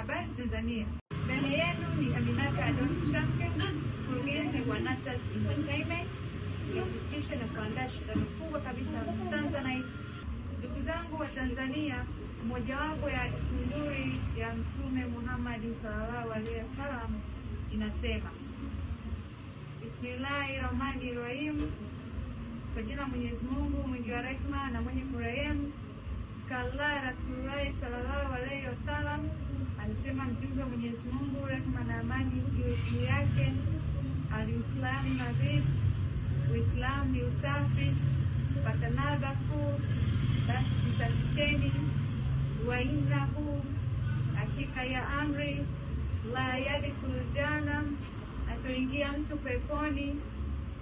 Habari Tanzania. Mbele yenu ni Aminata Adon Champion, mkurugenzi wa Natas Entertainment, inahusisha na kuandaa shindano kubwa kabisa la Tanzanite. Ndugu zangu wa Tanzania, mojawapo ya suri ya Mtume Muhammad sallallahu alaihi wasallam inasema: Bismillahirrahmanirrahim, kwa jina Mwenyezi Mungu mwingi wa rehema na mwenye kurehemu. Kala Rasulullah sallallahu alaihi wasallam alisema mjumbe wa Mwenyezi Mungu, rehema na amani iwe juu yake, al-Islamu nadhif, Uislamu ni usafi, fatanadhafu, basi jisafisheni, wa innahu, hakika ya amri, la yadkhulu jahannam, hatoingia mtu peponi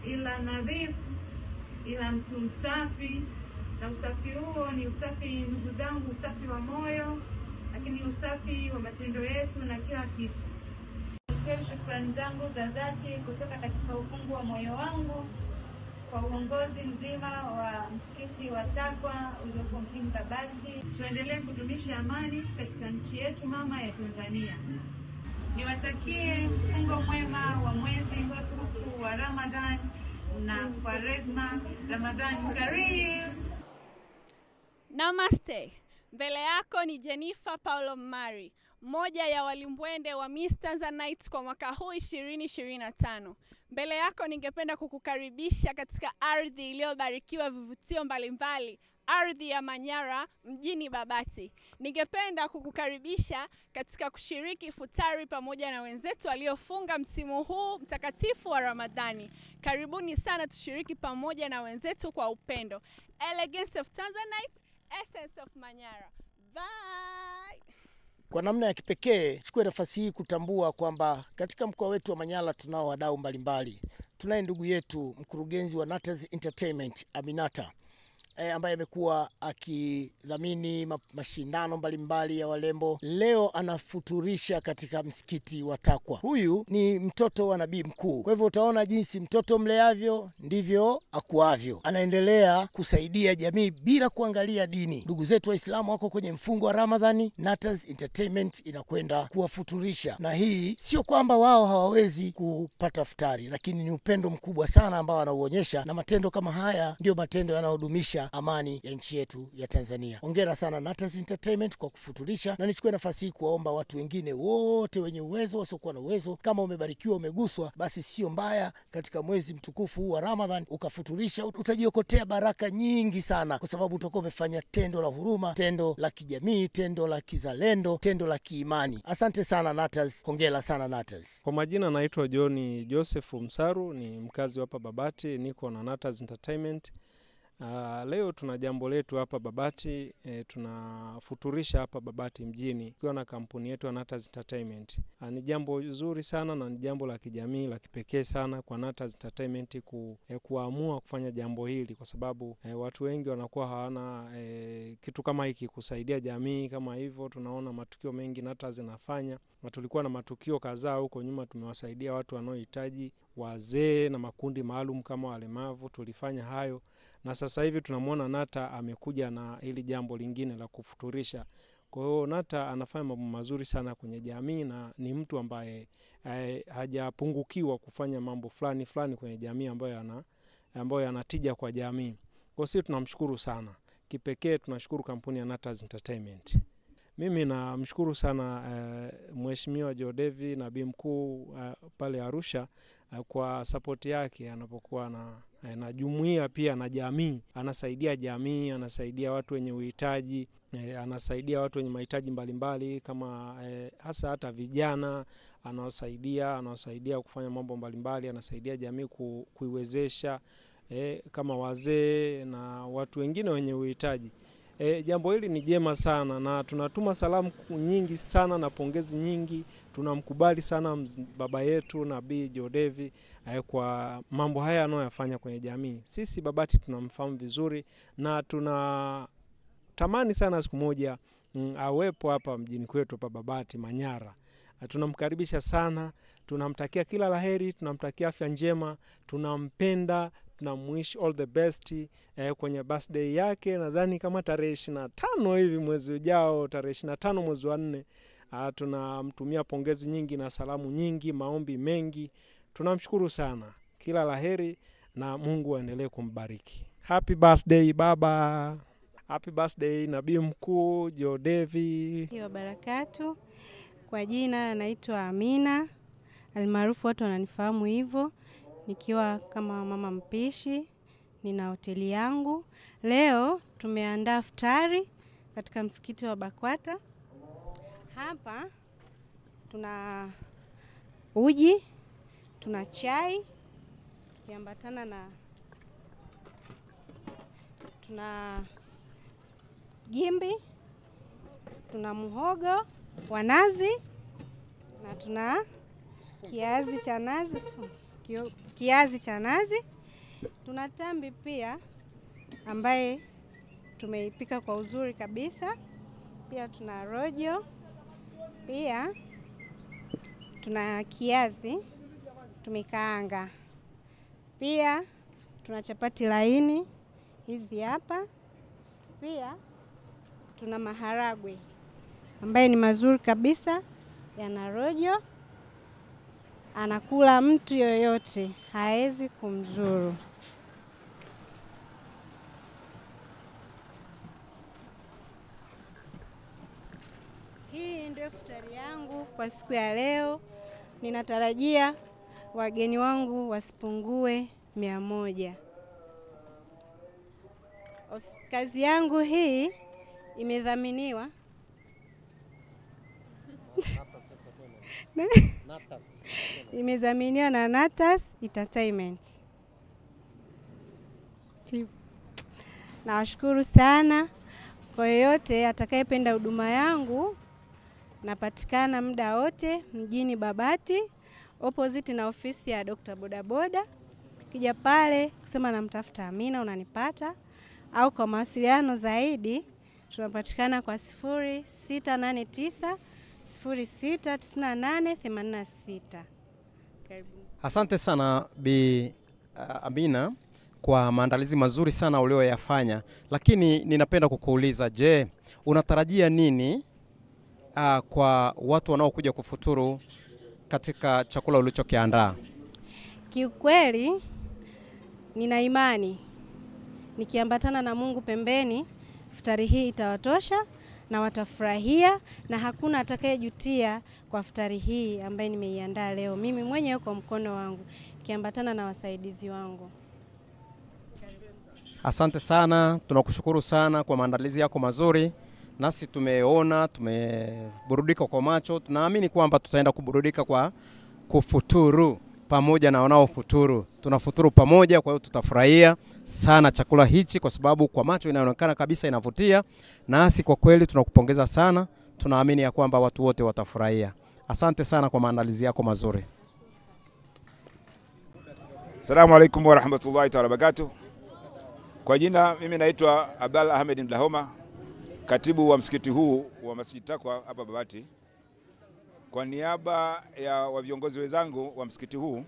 ila nadhif, ila mtu msafi. Na usafi huo ni usafi, ndugu zangu, usafi wa moyo, lakini usafi wa matendo yetu na kila kitu. Nitoe shukrani zangu za dhati kutoka katika ufungu wa moyo wangu kwa uongozi mzima wa msikiti wa Takwa uliopo mjini Babati. Tuendelee kudumisha amani katika nchi yetu mama ya Tanzania. Niwatakie mfungo mwema wa mwezi mtukufu wa Ramadhan na Kwaresma. Ramadhan Karim. Namaste. Mbele yako ni Jennifer Paulo Mari, mmoja ya walimbwende wa Miss Tanzanite kwa mwaka huu 2025. Mbele yako ningependa kukukaribisha katika ardhi iliyobarikiwa vivutio mbalimbali, ardhi ya Manyara mjini Babati. Ningependa kukukaribisha katika kushiriki futari pamoja na wenzetu waliofunga msimu huu mtakatifu wa Ramadhani. Karibuni sana tushiriki pamoja na wenzetu kwa upendo. Elegance of Tanzanite, Essence of Manyara. Bye. Kwa namna ya kipekee, chukue nafasi hii kutambua kwamba katika mkoa wetu wa Manyara tunao wadau mbalimbali. Tunaye ndugu yetu mkurugenzi wa Natas Entertainment, Aminata, ambaye amekuwa akidhamini mashindano mbalimbali ya walembo. Leo anafuturisha katika msikiti wa Takwa. Huyu ni mtoto wa nabii mkuu. Kwa hivyo utaona jinsi mtoto mleavyo ndivyo akuavyo. Anaendelea kusaidia jamii bila kuangalia dini. Ndugu zetu Waislamu wako kwenye mfungo wa Ramadhani, Natas Entertainment inakwenda kuwafuturisha. Na hii sio kwamba wao hawawezi kupata futari, lakini ni upendo mkubwa sana ambao anauonyesha, na matendo kama haya ndio matendo yanayodumisha amani ya nchi yetu ya Tanzania. Hongera sana Natas Entertainment kwa kufuturisha, na nichukue nafasi hii kuwaomba watu wengine wote wenye uwezo, wasiokuwa na uwezo, kama umebarikiwa, umeguswa, basi sio mbaya katika mwezi mtukufu huu wa Ramadhan ukafuturisha. Utajiokotea baraka nyingi sana, kwa sababu utakuwa umefanya tendo la huruma, tendo la kijamii, tendo la kizalendo, tendo la kiimani. Asante sana Natas, hongera sana Natas. Kwa majina naitwa John Joseph Msaru, ni mkazi hapa Babati, niko na Natas Entertainment. Leo tuna jambo letu hapa Babati, tunafuturisha hapa Babati mjini tukiwa na kampuni yetu ya Natas Entertainment. Ni jambo zuri sana na ni jambo la kijamii la kipekee sana kwa Natas Entertainment kuamua kufanya jambo hili, kwa sababu watu wengi wanakuwa hawana kitu kama hiki kusaidia jamii kama hivyo. Tunaona matukio mengi Natas inafanya, na tulikuwa na matukio kadhaa huko nyuma tumewasaidia watu wanaohitaji, wazee na makundi maalum kama walemavu, tulifanya hayo. Na sasa hivi tunamwona Nata amekuja na hili jambo lingine la kufuturisha. Kwa hiyo Nata anafanya mambo mazuri sana kwenye jamii, na ni mtu ambaye hajapungukiwa kufanya mambo fulani kwenye jamii ambayo yanatija kwa jamii. Kwa hiyo tunamshukuru sana. Kipekee tunashukuru kampuni ya Natas Entertainment. Mimi namshukuru sana Mheshimiwa Jodevi nabii mkuu pale Arusha kwa support yake anapokuwa na jumuiya pia na jamii. Anasaidia jamii, anasaidia watu wenye uhitaji, anasaidia watu wenye mahitaji mbalimbali kama hasa hata vijana, anawasaidia kufanya mambo mbalimbali, anasaidia jamii kuiwezesha kama wazee na watu wengine wenye uhitaji. Jambo hili ni jema sana, na tunatuma salamu nyingi sana na pongezi nyingi. Tunamkubali sana baba yetu Nabii Jodevi kwa mambo haya anayoyafanya kwenye jamii. Sisi Babati tunamfahamu vizuri, na tunatamani sana siku moja awepo hapa mjini kwetu hapa Babati Manyara. Tunamkaribisha sana, tunamtakia kila laheri, tunamtakia afya njema, tunampenda, tunamwish all the best kwenye birthday yake. Nadhani kama tarehe 25 hivi mwezi ujao, tarehe 25 mwezi wa 4, tunamtumia pongezi nyingi na salamu nyingi, maombi mengi. Tunamshukuru sana. Kila laheri na Mungu aendelee kumbariki. Happy birthday baba. Happy birthday nabii mkuu Jodevi. Wa barakatu. Kwa jina naitwa Amina. Almaarufu watu wananifahamu hivyo. Nikiwa kama mama mpishi, nina hoteli yangu. Leo tumeandaa iftari katika msikiti wa Bakwata. Hapa tuna uji, tuna chai, tukiambatana na tuna gimbi, tuna muhogo wa nazi na tuna kiazi cha nazi. Tuna tambi pia ambaye tumeipika kwa uzuri kabisa. Pia tuna rojo. Pia tuna kiazi tumekaanga. Pia tuna chapati laini hizi hapa. Pia tuna maharagwe ambaye ni mazuri kabisa, yana rojo. Anakula mtu yoyote, haezi kumzuru. Hii ndio iftari yangu kwa siku ya leo. Ninatarajia wageni wangu wasipungue 100. Kazi yangu hii imedhaminiwa imedhaminiwa na Natas Entertainment. Nawashukuru sana. Kwa yoyote atakayependa huduma yangu, napatikana muda wote mjini Babati, opposite na ofisi ya Dr. Bodaboda. Kija pale kusema namtafuta Amina unanipata, au kwa mawasiliano zaidi tunapatikana kwa 0689 069886. Karibuni. Asante sana Bi Amina kwa maandalizi mazuri sana ulioyafanya. Lakini ninapenda kukuuliza, je, unatarajia nini kwa watu wanaokuja kufuturu katika chakula ulichokiandaa? Kiukweli nina imani nikiambatana na Mungu pembeni, iftari hii itawatosha na watafurahia, na hakuna atakayejutia kwa iftari hii ambaye nimeiandaa leo mimi mwenyewe kwa mkono wangu kiambatana na wasaidizi wangu. Asante sana, tunakushukuru sana kwa maandalizi yako mazuri. Nasi tumeona, tumeburudika kwa macho. Tunaamini kwamba tutaenda kuburudika kwa kufuturu pamoja na wanaofuturu. Tunafuturu pamoja, kwa hiyo tutafurahia sana chakula hichi kwa sababu kwa macho inaonekana kabisa inavutia. Nasi kwa kweli tunakupongeza sana. Tunaamini ya kwamba watu wote watafurahia. Asante sana kwa maandalizi yako mazuri. Assalamu alaikum wa rahmatullahi wa barakatuh. Kwa jina mimi naitwa Abdalla Ahmed Mdahoma, katibu wa msikiti huu wa Masjid Taqwa hapa Babati. Kwa niaba ya viongozi wenzangu wa msikiti huu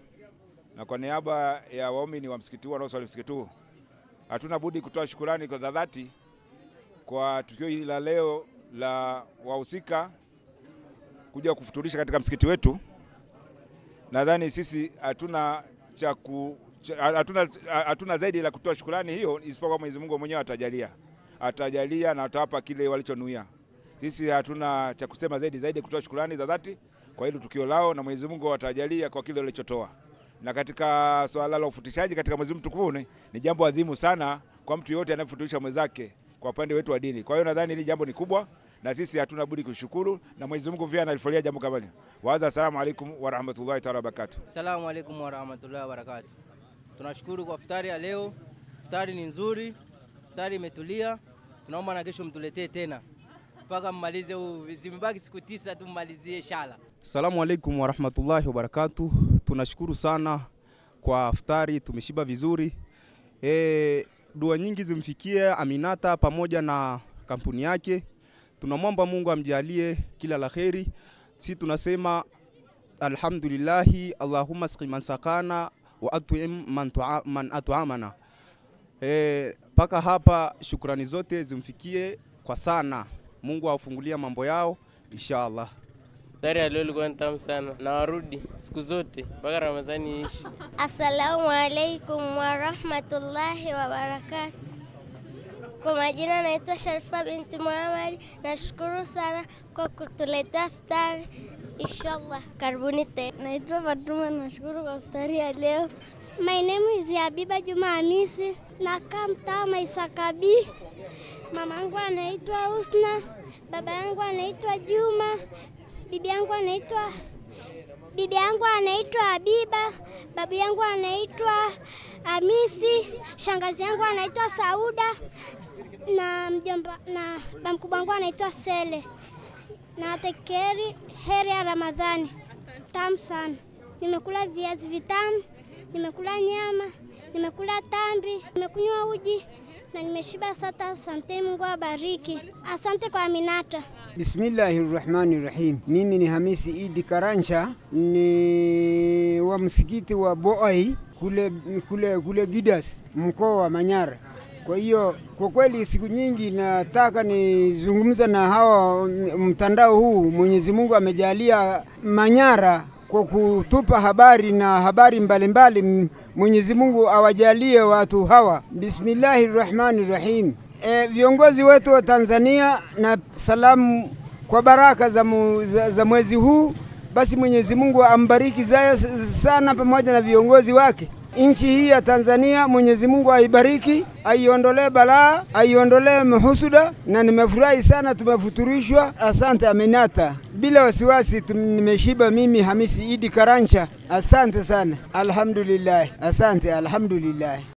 na kwa niaba ya waumini wa msikiti huu wanaosali msikiti huu, hatuna budi kutoa shukrani kwa dhati kwa tukio hili la leo la wahusika kuja kufuturisha katika msikiti wetu. Nadhani sisi hatuna zaidi la kutoa shukrani hiyo isipokuwa Mwenyezi Mungu mwenyewe atajalia na atawapa kile walichonuia. Sisi hatuna cha kusema zaidi kutoa shukrani za dhati kwa hilo tukio lao, na Mwenyezi Mungu atajalia kwa kile walichotoa. Na katika swala la ufutishaji katika mwezi mtukufu ni jambo adhimu sana kwa mtu yote anayefuturisha mwenzake kwa upande wetu wa dini. Kwa hiyo nadhani hili jambo ni kubwa na sisi hatuna budi kushukuru, na Mwenyezi Mungu pia analifulia jambo kama hili. Assalamu alaikum wa rahmatullahi wa barakatuh. Assalamu alaikum wa rahmatullahi wa barakatuh. Tunashukuru kwa iftari ya leo. Iftari ni nzuri, iftari imetulia. Tunaomba na kesho mtuletee tena mpaka mmalize, zimebaki siku 9 tu mmalizie inshallah. Assalamu alaikum wa rahmatullahi wa barakatuh. Tunashukuru sana kwa iftari, tumeshiba vizuri. Dua nyingi zimfikie Aminata pamoja na kampuni yake. Tunamwomba Mungu amjalie kila la kheri. Sisi tunasema alhamdulillahi, Allahumma sqi man sakana wa at'im man at'amana. Paka hapa shukrani zote zimfikie kwa sana. Mungu awafungulia mambo yao inshallah. Iftari ya leo ilikuwa tamu sana na warudi siku zote mpaka Ramadhani iishi. Assalamu alaikum wa rahmatullahi wa barakatuh. Kwa majina naitwa Sharifa binti Muhammad. Nashukuru sana kwa kutuletea iftari. Inshallah karibuni tena. Naitwa Fatuma, nashukuru kwa iftari ya leo. My name is Habiba Juma Hamisi. Nakaa mtaa Maisakabi. Mama yangu anaitwa Husna, baba yangu anaitwa Juma, bibi yangu anaitwa Habiba, babu yangu anaitwa Hamisi, shangazi yangu anaitwa Sauda na mjomba na bamkubwa wangu anaitwa Sele. Na tekeri heri ya Ramadhani. Tamu sana. Nimekula viazi vitamu, nimekula nyama, nimekula tambi, nimekunywa uji na nimeshiba sasa. Asante, Mungu awabariki. Asante kwa Aminata. Bismillahirrahmanirrahim. Mimi ni Hamisi Idi Karanja, ni wa msikiti wa Boai kule Gidas, mkoa wa Manyara. Kwa hiyo kwa kweli siku nyingi nataka nizungumza na hawa mtandao huu. Mwenyezi Mungu amejalia Manyara kwa kutupa habari na habari mbalimbali. Mwenyezi Mungu awajalie watu hawa. Bismillahirrahmanirrahim. Viongozi wetu wa Tanzania, na salamu kwa baraka za mwezi huu. Basi Mwenyezi Mungu ambariki sana pamoja na viongozi wake. Nchi hii ya Tanzania Mwenyezi Mungu aibariki, aiondolee balaa, aiondolee mahusuda, na nimefurahi sana tumefuturishwa. Asante Aminata. Bila wasiwasi nimeshiba mimi Hamisi Idi Karanja. Asante sana. Alhamdulillah. Asante, alhamdulillah.